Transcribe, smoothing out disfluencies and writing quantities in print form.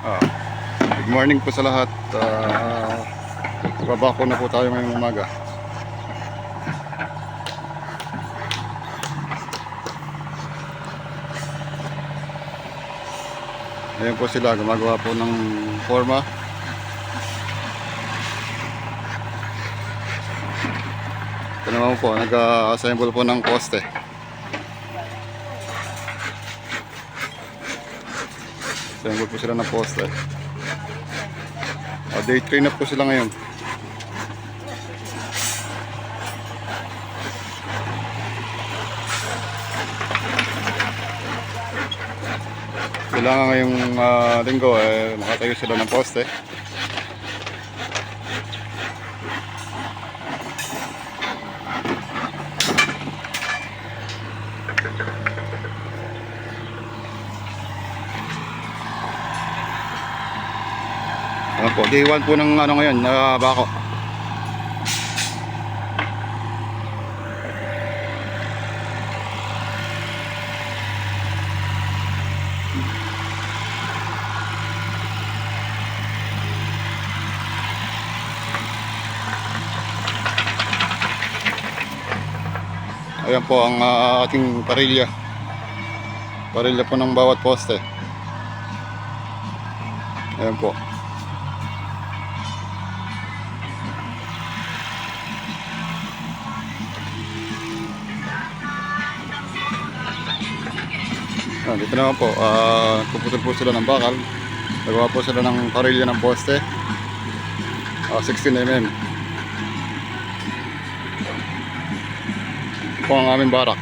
Ah, Good morning po sa lahat. Babako na po tayo ngayong umaga. Ayan po sila, gumagawa po ng forma. Ito naman po, nag-assemble po ng poste. Assemble po sila ng poste. Day 3 na po sila ngayon. Kailangan ngayong linggo makatayo sila ng poste. Ayan po, day 1 po ng ngayon, bako. Ayan po ang ating parilya. Parilya po ng bawat poste. Ayan po. Dito naman po, puputol po sila ng bakal. Nagawa po sila ng parilya ng poste. 16 mm. Ito po ang aming barak.